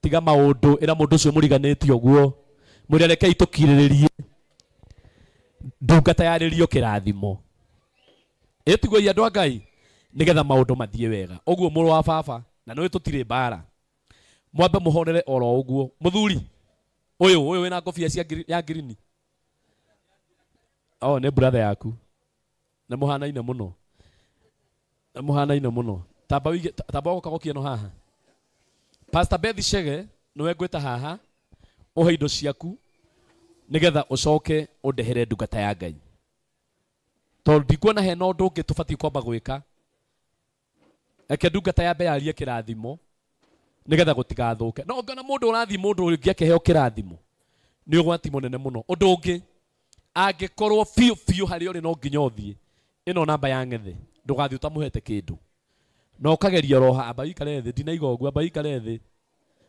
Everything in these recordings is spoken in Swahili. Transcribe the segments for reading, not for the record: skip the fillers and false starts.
gutiga maundu ira mundu ucio muriganiti oguo murirekei tukiriririe ndungata yaririo kirathimo etiguo andu a Ngai nigetha maundu mathie wega oguo muru wa baba na no tutire bara mwambe muhonere oro uguo muthuri uyu wina ngofia cia ya green ne brother yaku na muhanaine muno tamba ukagokia no haha Pastor Beth Shege nowe ngweta haha uhe indo ciaku nigetha ucoke undehere ndungata ya Ngai tondu ndikuona hena undu ungi tubati kwamba gwika eke ndungata ya mbere arie kirathimo nigetha gutigathuke no ngona mundu urathi mundu ungi akeheo kirathimo ni ugwati munene muno undu ungi angikorwo fiu hari uri no nginya uthie ino namba ya ngethe ndugathi utamuhete kindu no kageria roha abaikare thi ndina igogu abaikare thi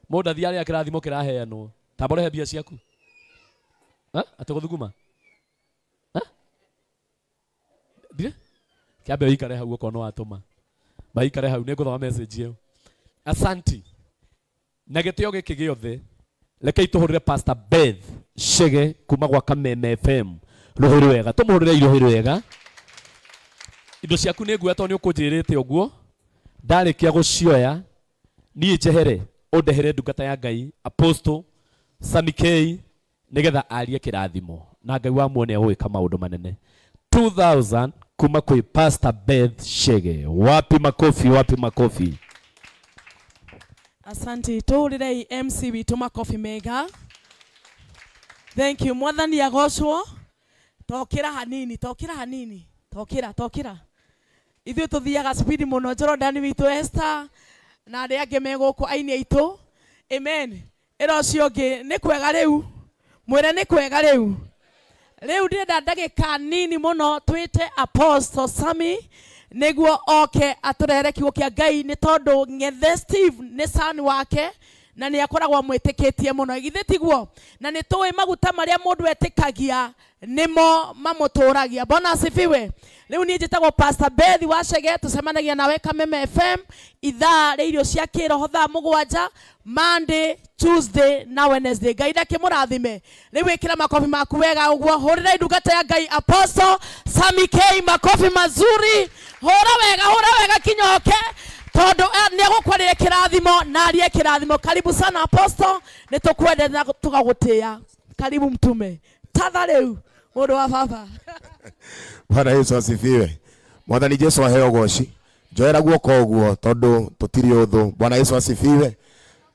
mundu athi aria kirathimo kiraheanwo tamborehe bia ciaku ataguthuguma dire kiambe wikare hau ukono atuma baikare hau ne nguthoa message iyo asanti na gitio giki giothe rekei tuhurire Pastor Beth Shege kuma gwa Kameme FM ruhiri wega tumuhurire iruhiri wega indo ciaku ne nguya to ni ukunjirite oguo ndarikia gucioya ni jehere undehere ndungata ya Ngai Apostle Sami K nigetha arie kirathimo na Ngai wa muone gwika maundu manene 2000 kuma kwi Pastor Beth Shege wapi makofi Asante tuhurire MC witu makofi mega thank you mwathani agocwo tokira hanini ithuĩ tuthiaga speed muno Jordan witu Esther na arĩa angĩ megũkũ aini aitũ amen ĩro ũcio ũngĩ nĩ kwega rĩu mwĩre nĩ kwega rĩu ndĩrenda ndagĩka nini mũno twĩte Apostle Sami nĩguo oke atũrehere kiugo kĩa Ngai nĩ tondũ Ng'ethe Steve nĩ son wake na nĩ akoragwo mwĩtĩkĩtie mũno githĩ tiguo na nĩ tũĩ maguta marĩa mũndũ etĩkagia nimo mamũtũragia bona asifiwe rĩu niĩ njĩtagwo Pastor Beth wa Shege tucemanagia nawe Kameme FM ithaa rĩa irio cia kĩroho thaa 7 Monday Tuesday na Wednesday Ngai ndakĩmũrathime rĩu ĩkĩra makofi maku wega ũguo hũrĩra ndungata ya Ngai Apostle Sami K makofi mazuri hũra wega kinyoke tondu nĩ agũkwarĩre kĩrathimo na arie kĩrathimo karibu sana Apostle nĩ tũkwende na tũgagũtĩa karibu mtume tatha rĩu mundu wa baba Bwana Yesu asifiwe mwathani Jesu aheo goci njoera guoko uguo tondu tutiri uthu Bwana Yesu asifiwe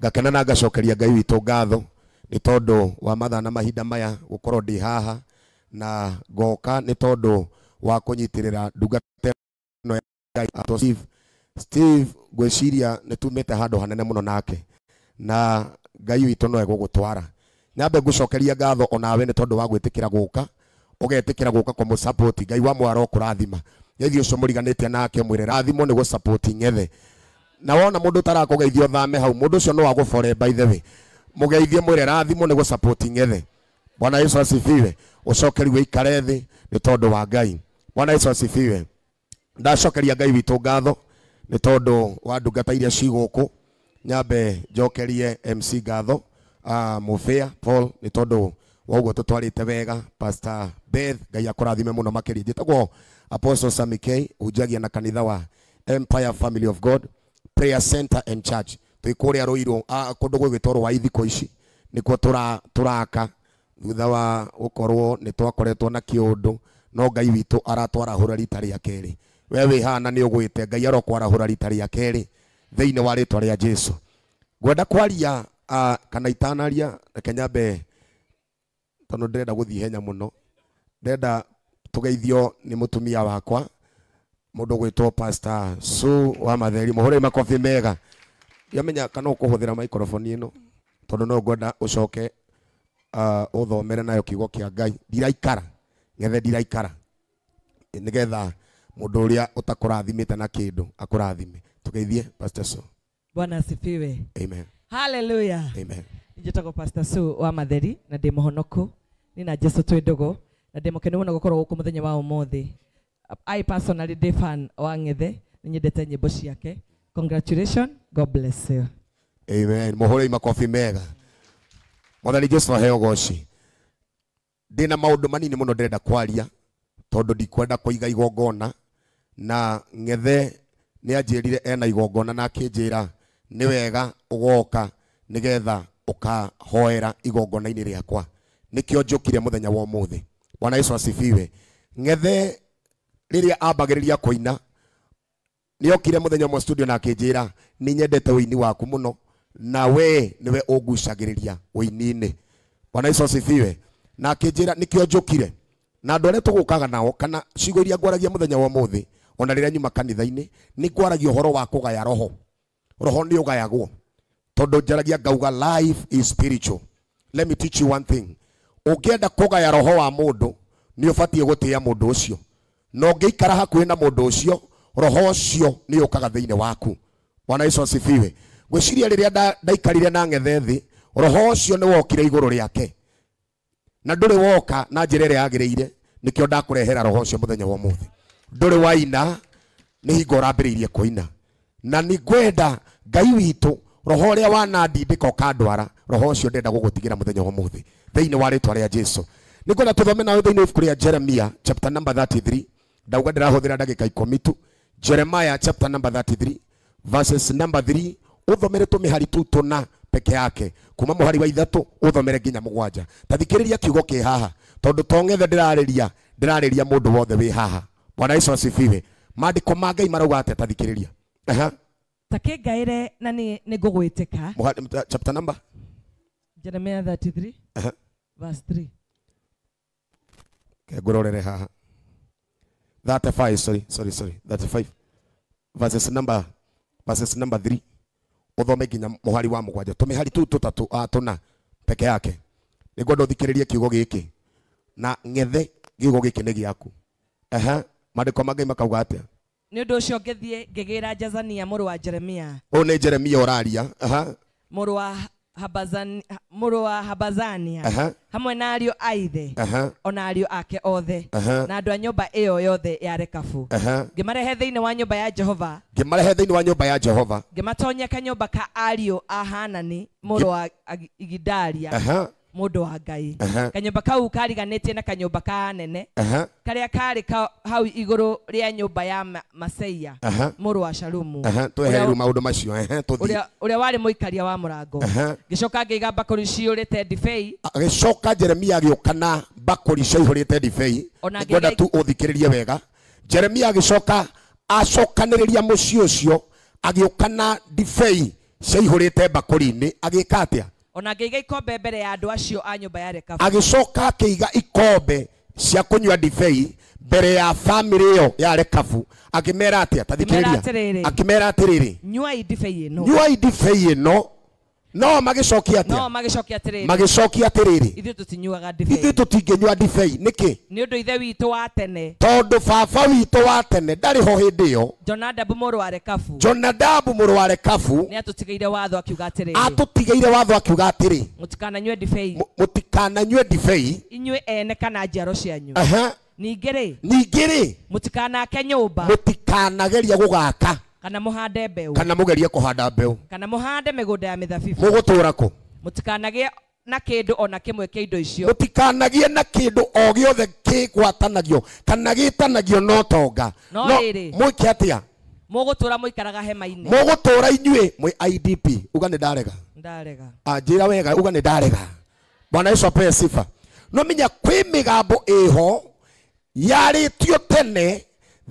ngakena na ngacokeria Ngai witu ngatho ni tondu wa mathaa na mahinda maya gukorwo ndi haha na ngoka ni tondu wa kunyitirira ndungata no ya Ngai Steve gweciria ni tumite handu hanene muno nake na Ngai witu no egugutwara nyambe ngucokeria ngatho onawe ni tondu wa gwitikira guka ugetikira guka kwa support Ngai wa mwaro kurathima yethi ucio muriganite nake mwire rathimo ni go support Ng'ethe na wona mundu tarakugeithio thame hau mundu ucio no wagufore by the way mugeithie mwire rathimo ni go support Ng'ethe Bwana Yesu asifiwe ucokeri wikare thi ni tondu wa Ngai Bwana Yesu asifiwe ndacokeria Ngai witu ngatho ni tondu wa ndungata iria ciguku nyambe njokerie MC ngatho Mufia Paul ni tondu woguo tutwarite wega Pastor Beth Ngai akurathime muno makiri njitagwo Apostle Sami K ujagia na kanitha wa Empire Family of God Prayer Center and Church tuikuria ruiro kundu gwitoro wa ithiko ici nikuo turaka thutha wa ukorwo ni twakoretwo na kiundu no Ngai witu aratwara hura rita ria keri wewe hana ni ugwite Ngai arokwara hura rita ria keri thiini wa ritwa ria Jesu gwenda kwaria kana itanaria kenyambe tondu ndenda guthii henya muno ndenda tugeithio ni mutumia wakwa mundu gwitwo Pastor Sue wa Matheri muhure makofi mega yamenya kana ukuhuthira microphone ino tondu no ngwenda ucoke uthomere nayo kiugo kia Ngai ndiraikara Ng'ethe ndiraikara nigetha mundu uria utakurathimite na kindu akurathime tugeithie Pastor Sue Bwana asifiwe amen hallelujah amen njitagwo Pastor Sue wa Matheri na ndi muhonoku ni na Jesu twi ndugu na ndi mukene muno gukorwo guku muthenya wa umuthi I personally ndi fan wa Ng'ethe ni nyendete nyimbo ciake congratulations God bless you Amen. Mohore makofi mega. Mwathani Jesu aheo goci. Ndina maundu manini muno ndenda kwaria tondu ndikwenda kuiga igongona na Ng'ethe ni anjirire ena igongona na akinjira ni wega ugoka nigetha ukahoera igongona-ini riakwa. Nikio njukire muthenya wa umuthi. Bwana Yesu asifiwe. Ng'ethe riria ambagiriria kuina niokire muthenya wa studio na akinjira ni nyendete uini waku muno na we niwe ungucagiriria uini-ini. Bwana Yesu asifiwe. Na akinjira nikio njukire na andu aria tugukaga nao kana cigo iria ngwaragia muthenya wa umuthi ona riria nyuma kanitha-ini ni ngwaragia uhoro wa kugaya roho. Roho ni ugayagwo tondu njaragia ngauga life is spiritual. Let me teach you one thing. Ukienda kugaya roho wa mundu ni ubatie gutia mundu ucio no ngiikara hakuhi na mundu ucio roho ucio ni ukaga thiini waku. Bwana Yesu asifiwe. Gwiciria riria ndaikarire na Ng'ethe thi roho ucio ni wokire iguru riake na nduri woka na njira iria yagiriire nikio ndakurehera roho ucio muthenya wa umuthi. Nduri waina ni hingo urambiriirie kuina na ni ngwenda Ngai witu roho uria wanandindika ukandwara roho ucio ndenda gugutigira muthenya wa umuthi thiini wa ritwa ria Jesu. Ni ngwenda tuthome nawe thiini wa ibuku ria Jeremia chapter number 33. Ndauga ndirahuthira ndagika 10 tu. Jeremiah chapter number 33 verses number 3. Uthomere tumihari tu tuna peke yake kuma muhari wa 3 uthomere nginya 7. Tathikiriria kiugo ki haha tondu to Ng'ethe ndirariria mundu wothe wi haha. Bwana Yesu asifiwe. Maandiko ma Ngai marauga ate tathikiriria. Takengaire na ni ngugwitika. Chapter number Jeremiah 33 verse 3. Ngurorere haha 35 sorry 35 verses number 3 uthome nginya muhari wa 7. Tumihari tu tutatu tuna peke yake niguo nduthikiririe kiugo giki na Ng'ethe kiugo giki ni giaku. Maandiko ma Ngai makauga atia? Ni undu ucio ngithie ngigira Jazania muru wa Jeremia. O ni Jeremia oraria. Muru wa Habazania hamwe na ariũ a ithe ona ariũ ake othe na andũ a nyũmba ĩyo yothe ya Rekabu ngĩmarehe thĩinĩ wa nyũmba ya Jehova ngĩmatonyia kanyũmba ka ariũ a Hanani mũrũ wa Igidalia mundu wa Ngai. Kanyũmba kau kariganĩtie na kanyũmba ka anene karĩa karĩ hau igũrũ rĩa nyũmba ya Maseia mũrũ wa Shalumu twehereru maundu macio ũrĩa warĩ mũikaria wa mũrango. Ngĩcoka ngĩiga mbakũri ciyũrĩte ndibei. Agĩcoka Jeremia agĩũkana mbakũri ciyũrĩte ndibei. Ngwenda tu uthikĩrĩrie wega. Jeremia agĩcoka acokanĩrĩria mũciĩ ũcio agĩũkana ndibei ciyũrĩte mbakũri-inĩ agĩka atĩa? Ona ngĩiga ikombe mbere ya andũ acio a nyũmba ya Rekabu. Agĩcoka akĩiga ikombe cia kunyua ndibei mbere ya family iyo ya Rekabu akimera atia? Tathikiriria. Akimera atiriri, nyuai ndibei ino no magicokia atia? Magicokia atiriri, ithuĩ tũtingĩnyua ndibei nĩkĩ? Nĩ ũndũ ithe witũ wa tene, tondu baba witũ wa tene ndarĩ ho hĩndĩ ĩyo. Jonadabu mũrũ wa Rekabu nĩ atũtigaire watho akiuga atĩrĩ, mũtikananyue ndibei inyuĩ ene kana njiaro cianyu. Ningĩ mũtikanake nyũmba, mũtikanageria gũgaka kana muhande mbeu, kana mugerie kuhanda mbeu, kana muhande migunda ya mithabibu. Mugutura ku mutikanagie na kindu ona kimwe kia indo icio. Mutikanagie na kindu o giothe kigwatanagio kana gitanagio no tonga. No mwike atia? Mugutura muikaraga hema-ini. Mugutura inyue mwi IDP. Uga ni ndarega. Njira wega uga ni ndarega. Bwana Yesu ape sifa. No minya kwi migambo iho yaritio tene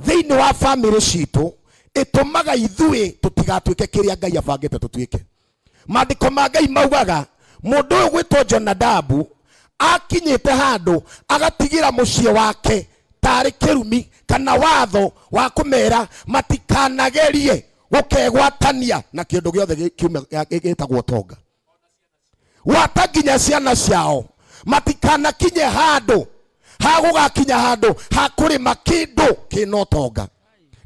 thiini wa family citu itumaga ithuĩ tutigatuĩke kĩrĩa Ngai abangĩte tũtuĩke. Maandĩko ma Ngai maugaga mũndũ ũyũ gwĩtwo Jonadabu akinyĩte handũ agatigira mũciĩ wake tarĩ kĩrumi kana watho wa kũmera matikanagerie gũkegwatania na kĩndũ gĩothe gĩtagwo tonga. Wata nginya ciana ciao matikanakinye handũ hagũgakinya handũ hakũrĩma kĩndũ kĩno tonga.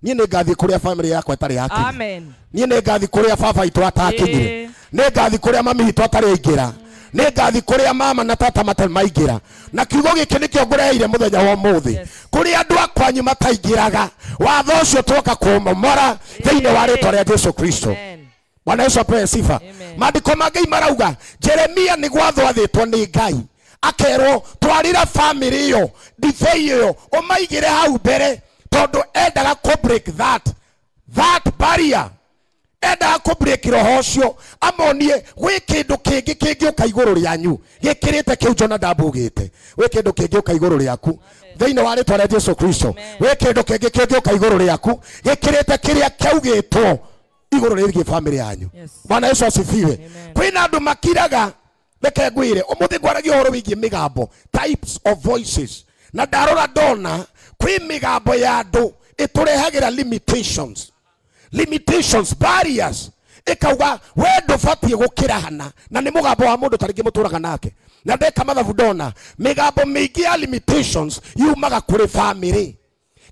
Niĩ nĩ ngathi kũrĩa family yakwa ĩtarĩ yakinya. Amen. Niĩ nĩ ngathi kũrĩa baba witũ atakinyire. Nĩ ngathi kũrĩa mami witũ atarĩ aingĩra. Nĩ ngathi kũrĩa mama na tata matarĩ maingĩra. Na kiugo gĩkĩ nĩkĩo ngũreheire mũthenya wa ũmũthĩ. Kũrĩa andũ akwanyu mataingĩraga watho ũcio tuoka kũmomora thĩinĩ wa rĩĩtwa rĩa Jesu Kristo. Bwana Yesu apewe sifa. Maandiko mangĩ marauga Jeremia nĩ gwathwo athĩtwo nĩ Ngai akerwo twarira family iyo ndibei iyo umaigire hau mbere tondu endaga ku break that barrier, endaga ku break roho cio amonie gwi kindu kingi uka iguru ryanyu gikirite kiu Jonadab ugite gwi kindu kingi uka iguru ryaku thiini wa ritwa ria Jesu Kristo gwi kindu kingi uka iguru ryaku gikirite kiria kiugitwo iguru rigi family yanyu. Bwana Yesu asifiwe. Kwina andu makiraga reke ngwire umuthi ngwaragia uhoro wigie migambo, types of voices, na ndarora ndona kwi migambo ya andu iturehagira limitations, barriers, ikauga we ndubatie gukira hana na ni mugambo wa mundu taringi muturaga nake na ndeka mathabu ndona migambo mingi ya limitations yumaga kuri family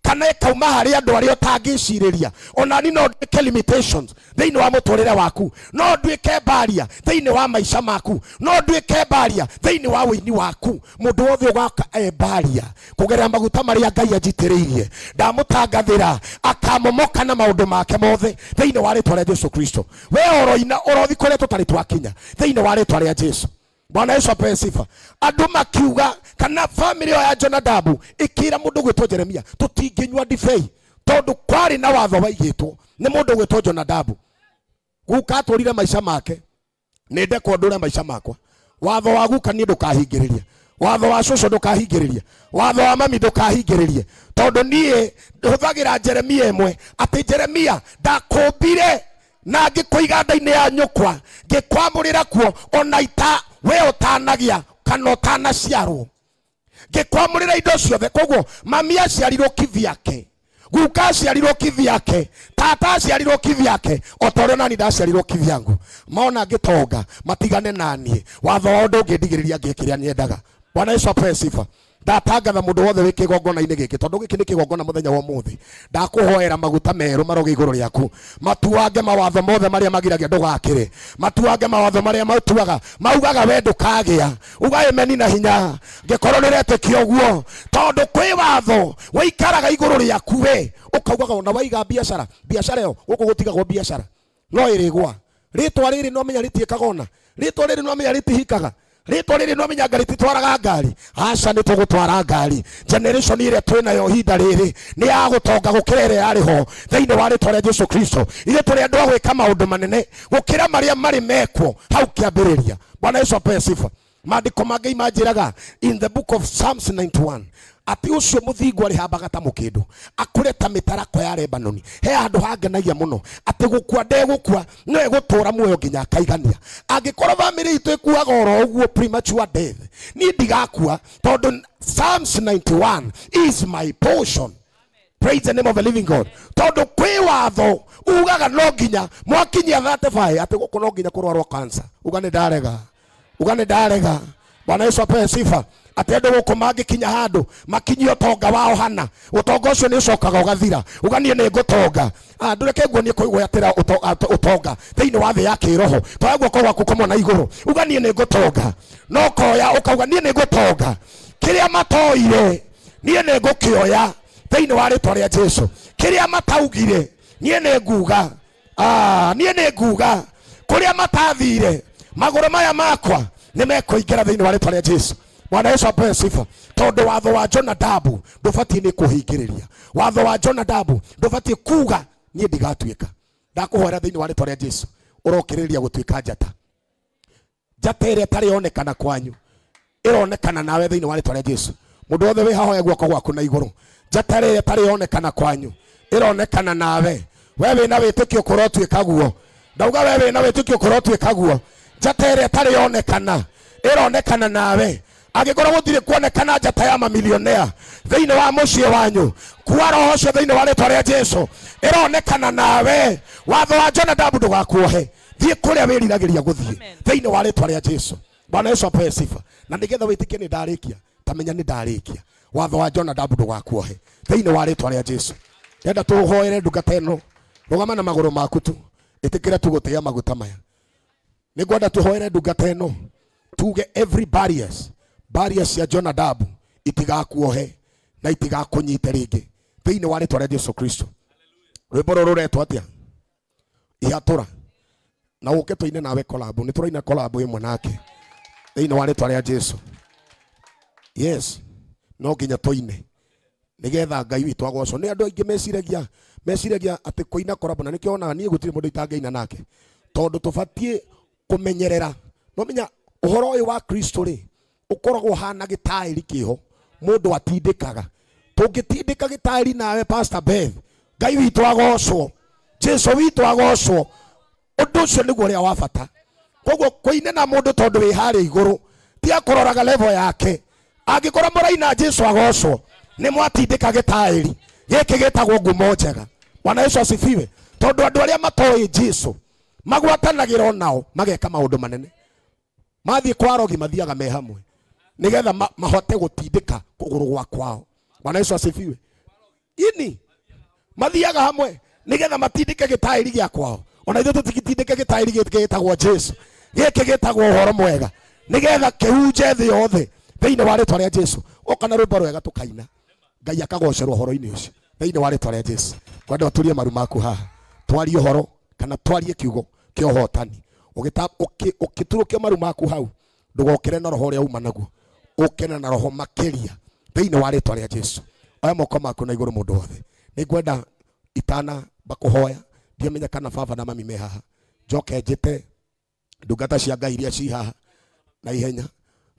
kana ikauma hari andu aria utangiciriria ona ni no ndike limitations thiini wa muturire waku, no ndwike barrier thiini wa maisha maku, no ndwike barrier thiini wa wini waku. Mundu wothe ugaka barrier kugerera maguta maria Ngai anjitiriirie ndamutangathira akamomoka na maundu make mothe thiini wa ritwa ria Jesu Kristo. We oroina orothi kuria tutari twakinya thiini wa ritwa ria Jesu. Bwana Yesu apewe sifa. Andu makiuga kana family ya Jonadabu ikira mundu gwitwo Jeremia tutinginywa ndibei tondu kwari na watho waigitwo ni mundu gwitwo Jonadabu guka aturire maisha make ninde kwondura maisha makwa. Watho wa guka ni ndukahingiriria, watho wa cucu ndukahingiriria, watho wa mami ndukahingiririe tondu nie huthagira Jeremia emwe ati Jeremia ndakumbire na ngikuiga nda-ini ya nyukwa ngikwamurira kuo ona ita we utanagia kana utanaciarwo ngikwamurira indo ciothe. Koguo mami aciarirwo kivyake, guka aciarirwo kivyake, tata aciarirwo kivyake, otoreo nani ndaciarirwo kivyangu. Maona ngitonga matigane nanie watho wa undu ngindigiriria ngikiria niendaga. Bwana Yesu apewe sifa. Ndatangatha mundu wothe wiki gongona-ini giki tondu giki ni kigongona muthenya wa muthi ndakuhoera maguta meru maroge iguru riaku matuange mawatho mothe maria magiragia ndugakire, matuange mawatho maria matuaga maugaga we ndukagia ugae meni na hinya ngikorwo niretekio guo tondu kwi watho waikaraga iguru riaku we ukaugaga ona waiga biashara yo guku gutigagwo biashara no irigwa ritwa riri no menya ritiekaga ona ritwa riri no menya ritihikaga ritwa riri no menya ngari titwaraga ngari aca ni tugutwara ngari. Generation ire twina yo hinda riri ni ya gutonga gukirere yariho thiini wa ritwa ria Jesu Kristo. Ile turi andu agwika maundu manene gukira maria mari mekwo hau kiambiriria. Bwana Yesu apewe sifa. Maandiko mangĩ imanjiraga in the book of Psalms 91 ati ucio muthingu ari hambaga ta mukindu akureta mitarako ya Lebanoni he andu hangenagia muno ati gukua ndegukua no egutura muoyo nginya kaigania. Angikorwo family itu ikuaga oro uguo premature death ni ndigakua tondu Psalms 91 is my portion. Praise the name of the living God. Tondu kwi watho ugaga no nginya mwakinyia 35 ati guku no nginya kurwarwo cancer ugane ndarega. Bwana Yesu apewe sifa. Atendo guku mangikinya handu makinyio tonga wao hana utonga ucio ni ucokaga ugathira uganie ni ngutonga ndureke nguo ni kuigwatira utonga thiini wa thi ya kiroho twaguo kwa gwaku komona iguru uganie ni ngutonga no koya ukauga nie ni ngutonga kiria matoire nie ni ngukioya thiini wa ritwa ria Jesu. Kiria mataugire nie ni nguga nie ni nguga kuria matathire maguru maya makwa nimekuingira thiini wa ritwa ria Jesu. Bwana Yesu apewe sifa. Tondu watho wa Jonadabu ndubatie ni kuhingiriria, watho wa Jonadabu ndubatie kuga nie ndigatuika. Ndakuhoera thiini wa ritwa ria Jesu urokiriria gutuika njata iria tari onekana kwanyu ironekana nawe thiini wa ritwa ria Jesu. Mundu wothe wi hahoya guoko gwaku na iguru, njata iria tari onekana kwanyu ironekana nawe. We wina witikio kurotuika guo, ndauga we wina witikio kurotuika guo, njata iria tari onekana ironekana nawe. Angikorwo gutire kuonekana njata ya mamilionea thiini wa mucii wanyu kuwa roho cio thiini wa ritwa ria Jesu ironekana nawe. Watho wa Jonadabu ndugakuohe, thie kuria wiriragiria guthie thiini wa ritwa ria Jesu. Bwana Yesu apewe sifa. Na nigetha witikie ni ndarikia tamenya ni ndarikia. Watho wa Jonadabu ndugakuohe thiini wa ritwa ria Jesu. Ndenda tuhoere ndungata ino rugama na maguru maku tu itikira tugutia maguta maya. Nigwenda tuhoere ndungata ino tuge every barriers ya Jonadabu itigakuohe na itigakunyite ringi thiini wa ritwa ria Jesu Kristo. Rwimbo ruru ruretwo atia ihatura na uke tuine nawe collab ni turaina collab imwe nake thiini wa ritwa ria Jesu. Yes, no nginya tuine nigetha Ngai witu agocwo. Ni andu aingi meciragia ati kuina collab na nikio ona nie gutire mundu itangeina nake tondu tubatie kumenyerera. No menya uhoro uyu wa Kristo ri ukoragwo hana gitairi kiho mundu atindikaga. Tungitindika gitairi nawe Pastor Beth, Ngai witu agocwo, Jesu witu agocwo, undu ucio niguo ria wa bata. Koguo kuine na mundu tondu wi hari iguru ti akororaga level yake. Angikora muraina Jesu agocwo ni mwatindika gitairi giki gitagwo ngumo njega. Bwana Yesu asifiwe. Tondu andu aria matoi Jesu magwatanagira nao mageka maundu manene. Mathie kwa rogi mathiaga me hamwe nigetha mahote gutindika kuguru gwa kwao. Bwana Yesu asifiwe. Ini mathiaga hamwe nigetha matindike gitairi gia kwao. Ona ithu tutikitindike gitairi gitagwo Jesu giki gitagwo uhoro mwega nigetha kihunje thi yothe thiini wa ritwa ria Jesu. Okana rwimbo rwega tukaina Ngai akagocerwo uhoro-ini ucio thiini wa ritwa ria Jesu. Kwenda turie maru maku haha twarie uhoro kana twarie kiugo kia uhotani. Ukiturukia maru maku hau ndugokire na roho ria uma naguo, ukene na roho makiria thiini wa ritwa ria Jesu. Oya moko maku na iguru mundu wothe. Ningwenda itana bakuhoya ndiamenya kana baba na mami me haha njoke njite ndungata cia Ngai iria ci haha na ihenya.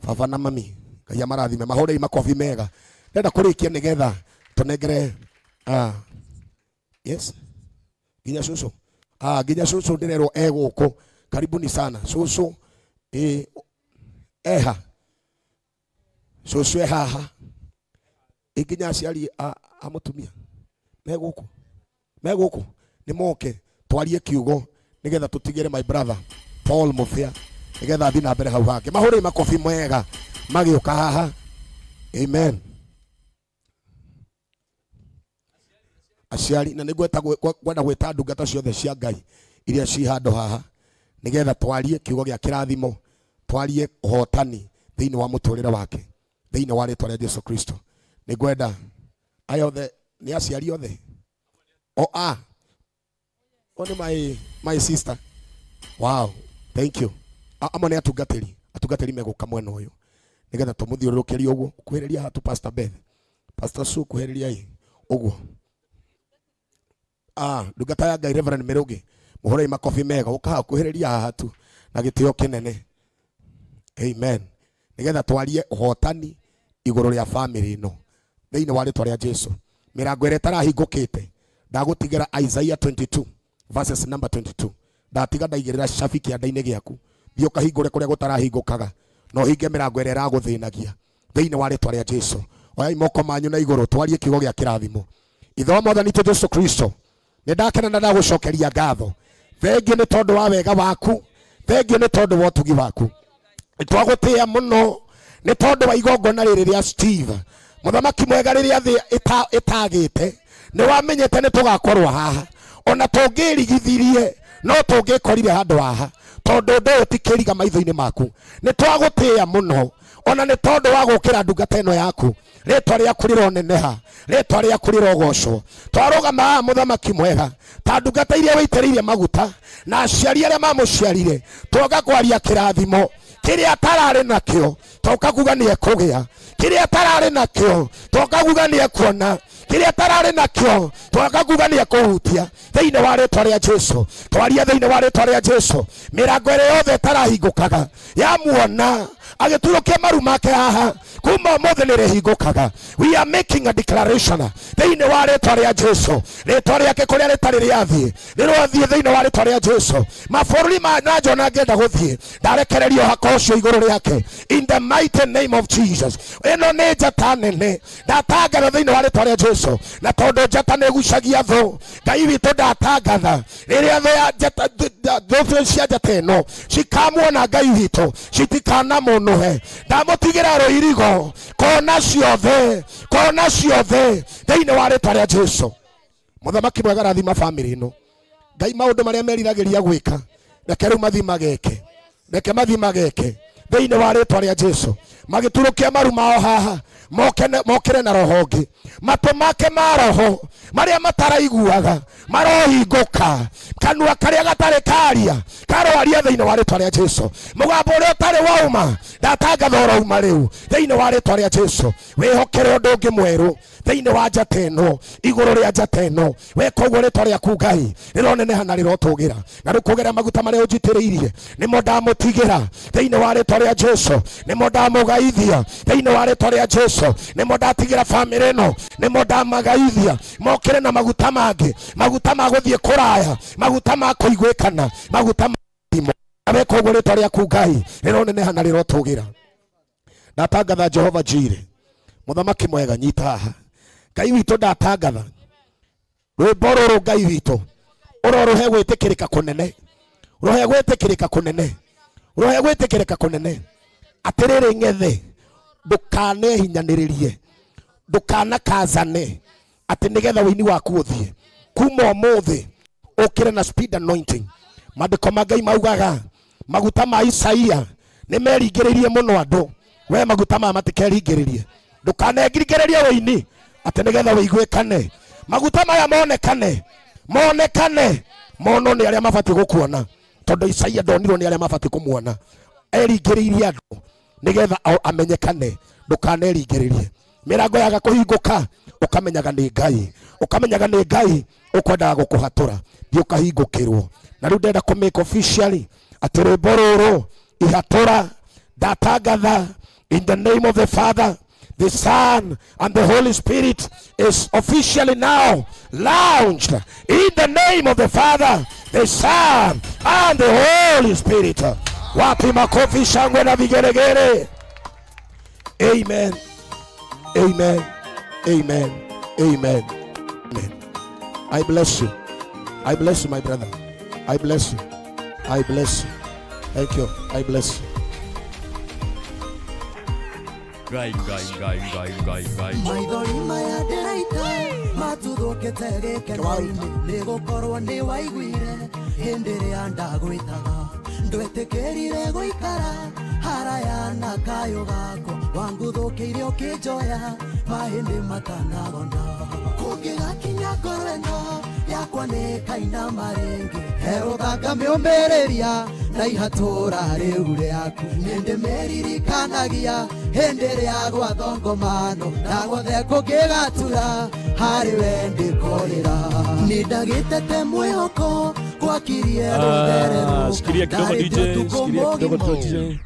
Baba na mami Ngai amarathime mahore makofi mega. Ndenda kurikia nigetha tunengere yes ginya cucu ginya cucu ndirerwo eguku. Karibuni sana cucu eha cucu ehaha iginya ciari amutumia meguku ni moke twarie kiugo nigetha tutigire my brother Paul Muthia nigetha athi na mbere hau hake. Mahore makofi mwega magiuka haha. Amen. Aciari na nigweta gwenda gwita ndungata ciothe cia Ngai iria ci handu haha nigetha twarie kiugo gia kirathimo, twarie uhotani thiini wa muturire wake thiini wa ritwa ria Jesu Kristo. Nigwenda ayothe ni aciari othe only my sister. Wow, thank you. Ama ni atungatiri meguka mwena uyu nigetha tumuthiururukirie uguo kuhiriria hatu Pastor Beth, Pastor Su kuhiriria uguo ndungata ya Ngai Reverend Mirugi muhorei makofi mega ukaha kuhiriria hatu na gitio kinene. Amen. Nigetha twarie uhotani iguru ria family ino thiini wa ritwa ria Jesu. Mirango ire tarahingukite ndagutigira Isaiah 22 verses number 22 ndatiga ndaigirira shabiki andaine giaku thio kahingure kuria gutarahingukaga no hinge mirango ire raguthinagia thiini wa ritwa ria Jesu. Oya imoko manyu na iguru twarie kiugo gia kirathimo. Ithomo thani tu Jesu Kristo ni ndakena na ndagucokeria ngatho. Thengiu ni tondu wa wega waku, thengiu ni tondu wa utugi waku. Twagutia muno ni tondu wa igongona riri ria Steve muthamaki mwega riria thi itagite ni wamenyete ni tugakorwo haha ona tungirigithirie no tungikorire handu haha tondu ndu tikiriga maitho-ini maku. Ni twagutia muno ona ni tondu wa gukira ndungata ino yaku. Ritwa riaku rironeneha, ritwa riaku rirogocwo. Twarugama muthamaki mwega ta ndungata iria waitiriire maguta na aciari aria mamuciarire twoga kwaria kirathimo. Kiria tarari nakio toka kuga ni ekugia, kiria tarari nakio toka kuga ni ekuona, kiria tarari nakio toka kuga ni ekuhutia thiini wa ritwa ria Jesu. Twaria thiini wa ritwa ria Jesu. Mirango ire yothe tarahingukaga ya muona agiturukia maru make haha kuma mothe nirihingukaga. We are making a declaration thiini wa ritwa ria Jesu. Ritwa riake kuria ritari riathie rirothie thiini wa ritwa ria Jesu. Mabururi ma najo na ngenda guthie ndarekererio hakocio iguru riake in the mighty name of Jesus. Ino ni njata nene ndatangatha thiini wa ritwa ria Jesu na tondu njata ni gucagia thu Ngai witu ndatangatha riria thu ya njata thu cia njata ino cikamuona Ngai witu citikana munuhe ndamutigira ruirigo kona ciothe thiini wa ritwa ria Jesu. Muthamaki mwega rathima family ino Ngai maundu maria meriragiria gwika reke riu mathima geke thiini wa ritwa ria Jesu. magiturukia maru mao haha mokere na roho ngi mato make ma roho maria mataraiguaga marohinguka kanua karia gatare karia karoaria thiini wa ritwa ria Jesu mugambo uria utari wauma ndatangatha urauma riu thiini wa ritwa ria Jesu wihokere undu ungi mweru thiini wa njata ino iguru ria njata ino we koguo ritwa riaku Ngai rironeneha na rirotugira na rukugera maguta maria unjitiriirie nimo ndamutigira thiini wa ritwa ria Jesu nimo ndamugaithia thiini wa ritwa ria Jesu nimo ndatigira family ino nimo ndamagaithia mokire na maguta mangi maguta ma guthie kuraya maguta ma kuiguikana maguta ma thimo abe koguo ritwa riaku Ngai rironeneha na rirotugira ndatangatha Jehova Jireh muthamaki mwega nyita haha Ngai witũ ndatangatha rwĩmbo rũrũ Ngai witũ ũroruhe gwĩtĩkĩrĩka kũnene ũrohe gwĩtĩkĩrĩka kũnene ũrohe gwĩtĩkĩrĩka kũnene atĩrĩrĩ ng'ethe ndũkanehinyanĩrĩrie ndũkanakazane atĩ nĩgetha wĩini waku ũthiĩ kuma ũmũthĩ ũkĩre na speed anointing maandĩko ma Ngai maugaga maguta ma Isaia nĩmeringĩrĩirie mũno andũ we maguta ma matikeringĩrĩrie ndũkanengirĩrie wĩini atĩ nĩgetha wĩiguĩkane maguta maya monekane mono nĩ arĩa mabatiĩ gũkuona tondũ Isaia ndonirwo nĩ arĩa mabatiĩ kũmuona eringĩrĩirie andũ nĩgetha amenyekane ndũkaneringĩrĩrie mĩrango yaga kũhingũka ũkamenyaga nĩ Ngai ũkwendaga gũkũhatũra thiĩ ũkahingũkĩrwo na rĩu ndenda kũmake officially atĩ rwĩmbo rũrũ ihatũra ndatangatha in the name of the Father, the Son, and the Holy Spirit is officially now launched in the name of the Father, the Son, and the Holy Spirit. Wapi makofi shangwe na vigeregere. Amen. Amen. Amen. Amen. Amen. I bless you. I bless you, my brother. I bless you. I bless you. Thank you. I bless you. Gai. Maithori maya ndĩraita matũthũkĩte gĩkeno-inĩ nĩgũkorwo nĩ waiguire hĩndĩ ĩrĩa ndagwĩtaga ndwĩtĩkĩrire gũikara haraya na kayũ gakwa wanguthũkĩire ũkĩnjoya mahĩndĩ matanagona kũngĩgakinya ngoro ĩno yakwa nĩ kainama rĩngĩ he ũthanga mĩũmĩrĩria na ihatũra rĩu rĩaku nĩndĩmĩririkanagia hĩndĩ ĩrĩa gwathongomano na guothe kũngĩgatura harĩ we ndĩkorĩra nĩndagĩtete mwĩhoko gwakirie rũtherero shikilia kidogo DJ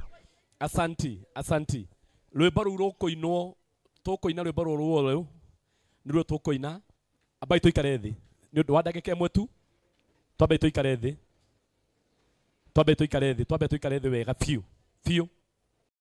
asanti rwĩmbo rũu rũkũinwo tũkũina rwĩmbo rũrũ nĩruo tũkũina ambai tũikare thĩ nĩ ũndũ wa ndagĩka ĩmwe tu twambe tũikare thĩ wega biũ